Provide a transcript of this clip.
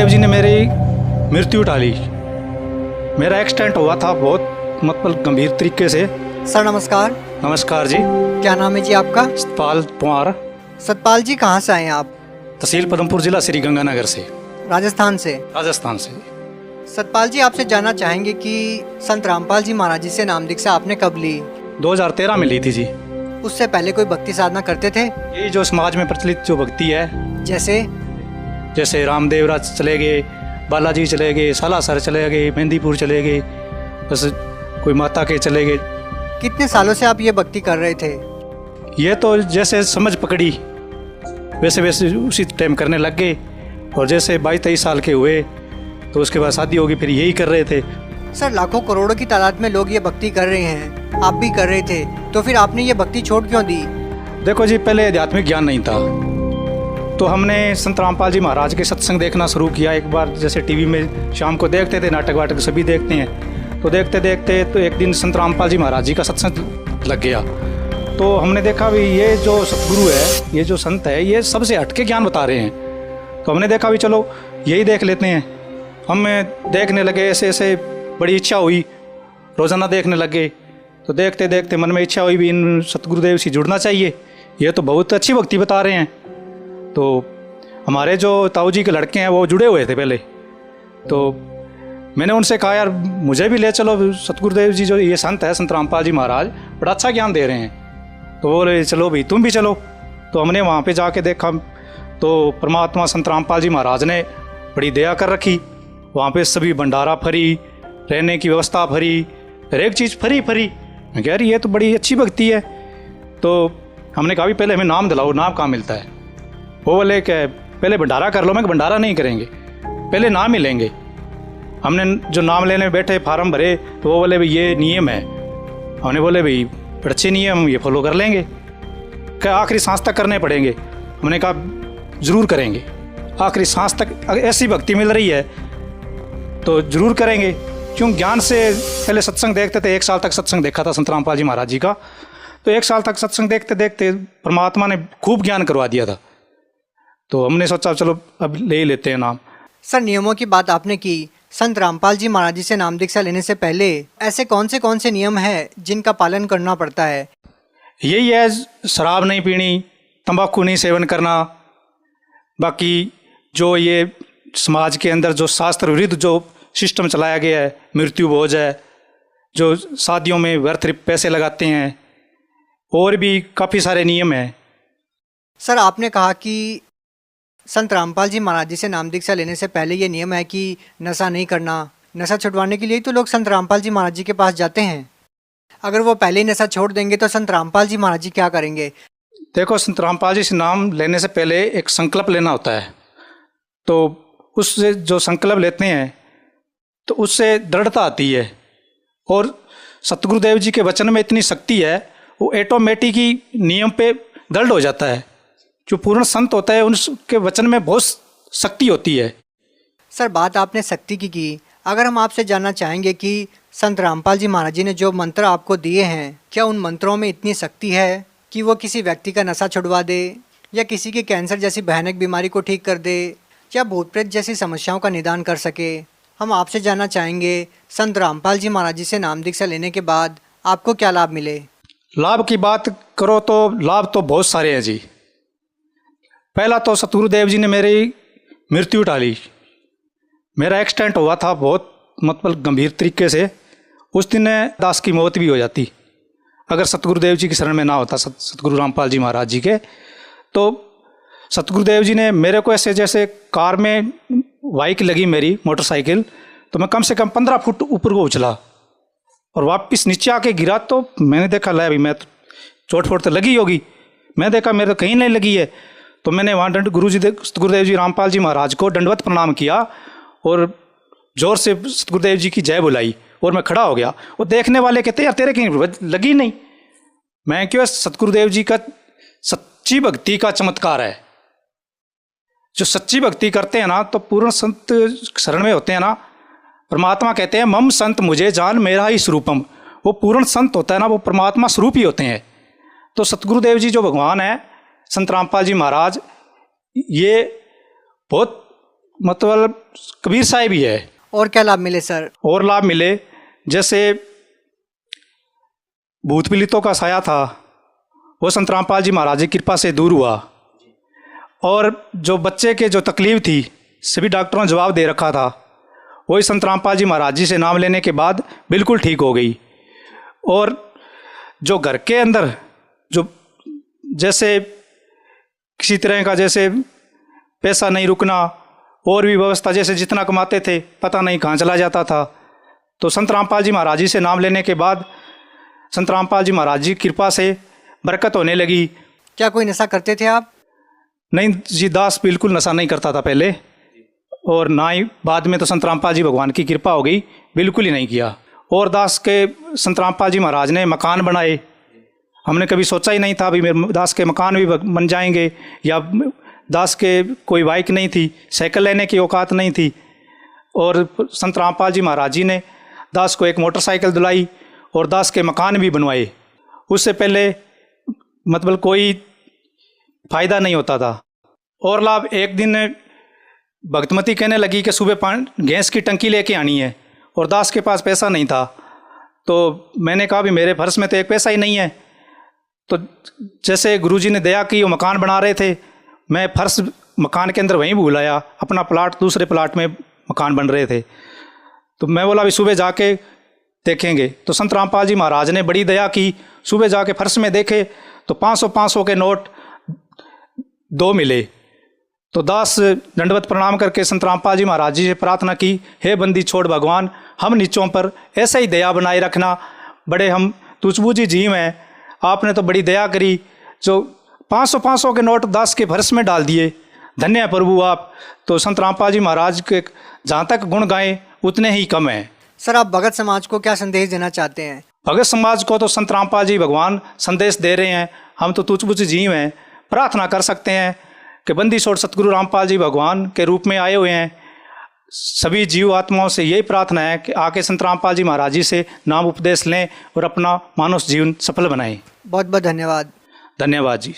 सतगुरुदेव जी ने मेरी मृत्यु टाली। मेरा एक्सीडेंट हुआ था बहुत मतलब गंभीर तरीके से। सर नमस्कार। नमस्कार जी। क्या नाम है जी आपका? सतपाल पंवार। सतपाल जी कहाँ से आए हैं आप? तहसील पदमपुर, जिला श्री गंगानगर से। राजस्थान से? राजस्थान से। सतपाल जी आपसे जानना चाहेंगे कि संत रामपाल जी महाराज जी से नाम दीक्षा आपने कब ली? 2013 में ली थी जी। उससे पहले कोई भक्ति साधना करते थे? ये जो समाज में प्रचलित जो भक्ति है, जैसे रामदेव राज चले गए, बालाजी चले गए, सालासर चले गए, मेहंदीपुर चले गए, बस कोई माता के चले गए। कितने सालों से आप ये भक्ति कर रहे थे? ये तो जैसे समझ पकड़ी वैसे वैसे उसी टाइम करने लग गए, और जैसे 22-23 साल के हुए तो उसके बाद शादी होगी, फिर यही कर रहे थे। सर लाखों करोड़ों की तादाद में लोग ये भक्ति कर रहे हैं, आप भी कर रहे थे, तो फिर आपने ये भक्ति छोड़ क्यों दी? देखो जी, पहले आध्यात्मिक ज्ञान नहीं था, तो हमने संत रामपाल जी महाराज के सत्संग देखना शुरू किया। एक बार जैसे टीवी में शाम को देखते थे, नाटक वाटक सभी देखते हैं, तो देखते देखते तो एक दिन संत रामपाल जी महाराज जी का सत्संग लग गया। तो हमने देखा भी ये जो सतगुरु है, ये जो संत है, ये सबसे हटके ज्ञान बता रहे हैं। तो हमने देखा भी चलो यही देख लेते हैं। हम देखने लगे, ऐसे ऐसे बड़ी इच्छा हुई, रोज़ाना देखने लगे। तो देखते देखते मन में इच्छा हुई भी इन सतगुरुदेव से जुड़ना चाहिए, ये तो बहुत अच्छी भक्ति बता रहे हैं। तो हमारे जो ताऊ जी के लड़के हैं वो जुड़े हुए थे पहले, तो मैंने उनसे कहा यार मुझे भी ले चलो, सतगुरुदेव जी जो ये संत है संत रामपाल जी महाराज बड़ा अच्छा ज्ञान दे रहे हैं। तो बोले चलो भाई तुम भी चलो। तो हमने वहाँ पे जाके देखा तो परमात्मा संत रामपाल जी महाराज ने बड़ी दया कर रखी। वहाँ पे सभी भंडारा फ्री, रहने की व्यवस्था फ्री, हर एक चीज़ फ्री। मैं कह रही ये तो बड़ी अच्छी भक्ति है। तो हमने कहा भी पहले हमें नाम दिलाओ, नाम कहाँ मिलता है? वो बोले कि पहले भंडारा कर लो। मैं भंडारा नहीं करेंगे, पहले नाम ही लेंगे। हमने जो नाम लेने बैठे फार्म भरे, तो वो बोले भाई ये नियम है। हमने बोले भाई अच्छे नियम, ये फॉलो कर लेंगे। क्या आखिरी सांस तक करने पड़ेंगे? हमने कहा ज़रूर करेंगे, आखिरी सांस तक ऐसी भक्ति मिल रही है तो ज़रूर करेंगे। क्यों ज्ञान से पहले सत्संग देखते थे, 1 साल तक सत्संग देखा था संत रामपाल जी महाराज जी का। तो 1 साल तक सत्संग देखते देखते परमात्मा ने खूब ज्ञान करवा दिया था। तो हमने सोचा चलो अब ले ही लेते हैं नाम। सर नियमों की बात आपने की, संत रामपाल जी महाराज जी से नाम दीक्षा लेने से पहले ऐसे कौन से नियम हैं जिनका पालन करना पड़ता है? यही है, शराब नहीं पीनी, तंबाकू नहीं सेवन करना, बाकी जो ये समाज के अंदर जो शास्त्र विरुद्ध जो सिस्टम चलाया गया है, मृत्यु भोज है, जो शादियों में व्यर्थ पैसे लगाते हैं, और भी काफ़ी सारे नियम हैं। सर आपने कहा कि संत रामपाल जी महाराज जी से नाम दीक्षा लेने से पहले ये नियम है कि नशा नहीं करना। नशा छुड़वाने के लिए तो लोग संत रामपाल जी महाराज जी के पास जाते हैं। अगर वो पहले ही नशा छोड़ देंगे तो संत रामपाल जी महाराज जी क्या करेंगे? देखो, संत रामपाल जी से नाम लेने से पहले एक संकल्प लेना होता है। तो उससे जो संकल्प लेते हैं तो उससे दृढ़ता आती है, और सतगुरुदेव जी के वचन में इतनी शक्ति है, वो ऑटोमेटिक ही नियम पे दृढ़ हो जाता है। जो पूर्ण संत होता है उनके वचन में बहुत शक्ति होती है। सर बात आपने शक्ति की, अगर हम आपसे जानना चाहेंगे कि संत रामपाल जी महाराज जी ने जो मंत्र आपको दिए हैं, क्या उन मंत्रों में इतनी शक्ति है कि वो किसी व्यक्ति का नशा छुड़वा दे, या किसी के कैंसर जैसी भयानक बीमारी को ठीक कर दे, या भूत प्रेत जैसी समस्याओं का निदान कर सके? हम आपसे जानना चाहेंगे संत रामपाल जी महाराज जी से नाम दीक्षा लेने के बाद आपको क्या लाभ मिले? लाभ की बात करो तो लाभ तो बहुत सारे हैं जी। पहला तो सतगुरुदेव जी ने मेरी मृत्यु टाली। मेरा एक्सीडेंट हुआ था बहुत मतलब गंभीर तरीके से। उस दिन दास की मौत भी हो जाती अगर सतगुरुदेव जी की शरण में ना होता, सतगुरु रामपाल जी महाराज जी के। तो सतगुरुदेव जी ने मेरे को ऐसे, जैसे कार में बाइक लगी मेरी मोटरसाइकिल, तो मैं कम से कम 15 फुट ऊपर को उछला और वापस नीचे आके गिरा। तो मैंने देखा ले अभी मैं तो चोट फोट तो लगी होगी, मैं देखा मेरे तो कहीं नहीं लगी है। तो मैंने वहाँ सतगुरुदेव जी रामपाल जी महाराज को दंडवत प्रणाम किया और जोर से सतगुरुदेव जी की जय बुलाई, और मैं खड़ा हो गया। वो देखने वाले कहते यार तेरे कहीं लगी नहीं। मैं क्यों, सतगुरुदेव जी का सच्ची भक्ति का चमत्कार है। जो सच्ची भक्ति करते हैं ना, तो पूर्ण संत शरण में होते हैं ना, परमात्मा कहते हैं मम संत मुझे जान मेरा ही स्वरूपम। वो पूर्ण संत होता है ना, वो परमात्मा स्वरूप ही होते हैं। तो सतगुरुदेव जी जो भगवान है, संत रामपाल जी महाराज, ये बहुत मतलब कबीर साहिब ही है। और क्या लाभ मिले सर? और लाभ मिले, जैसे भूत पीड़ितों का साया था वो संत रामपाल जी महाराज की कृपा से दूर हुआ, और जो बच्चे के जो तकलीफ थी सभी डॉक्टरों ने जवाब दे रखा था, वही संत रामपाल जी महाराज जी से नाम लेने के बाद बिल्कुल ठीक हो गई। और जो घर के अंदर जो जैसे किसी तरह का जैसे पैसा नहीं रुकना और भी व्यवस्था, जैसे जितना कमाते थे पता नहीं कहाँ चला जाता था, तो संत रामपाल जी महाराज जी से नाम लेने के बाद संत रामपाल जी महाराज जी की कृपा से बरकत होने लगी। क्या कोई नशा करते थे आप? नहीं जी, दास बिल्कुल नशा नहीं करता था पहले, और ना ही बाद में तो संत रामपाल जी भगवान की कृपा हो गई, बिल्कुल ही नहीं किया। और दास के संत रामपाल जी महाराज ने मकान बनाए, हमने कभी सोचा ही नहीं था भी मेरे दास के मकान भी बन जाएंगे, या दास के कोई बाइक नहीं थी, साइकिल लेने की औकात नहीं थी, और संत रामपाल जी महाराज जी ने दास को एक मोटरसाइकिल दिलाई और दास के मकान भी बनवाए। उससे पहले मतलब कोई फायदा नहीं होता था। और लाभ, एक दिन भक्तमती कहने लगी कि सुबह गैस की टंकी लेके आनी है, और दास के पास पैसा नहीं था, तो मैंने कहा भी मेरे पर्स में तो एक पैसा ही नहीं है। तो जैसे गुरुजी ने दया की, वो मकान बना रहे थे, मैं फर्श मकान के अंदर वहीं भूल आया, अपना प्लाट दूसरे प्लाट में मकान बन रहे थे। तो मैं बोला भी सुबह जाके देखेंगे, तो संत रामपाल जी महाराज ने बड़ी दया की, सुबह जाके फर्श में देखे तो 500 के नोट 2 मिले। तो दास दंडवत प्रणाम करके संत रामपाल जी महाराज जी से प्रार्थना की, हे बंदी छोड़ भगवान, हम नीचों पर ऐसे ही दया बनाए रखना, बड़े हम तुझबूझी जीव हैं, आपने तो बड़ी दया करी, जो 500 के नोट दास के फर्श में डाल दिए, धन्य है प्रभु आप। तो संत रामपाल जी महाराज के जहाँ तक गुण गाएं उतने ही कम हैं। सर, आप भगत समाज को क्या संदेश देना चाहते हैं? भगत समाज को तो संत रामपाल जी भगवान संदेश दे रहे हैं, हम तो तुझबुझ जीव हैं, प्रार्थना कर सकते हैं कि बंदी छोड़ सतगुरु रामपाल जी भगवान के रूप में आए हुए हैं। सभी जीव आत्माओं से यही प्रार्थना है कि आके संत रामपाल जी महाराज जी से नाम उपदेश लें और अपना मानव जीवन सफल बनाएं। बहुत बहुत धन्यवाद। धन्यवाद जी।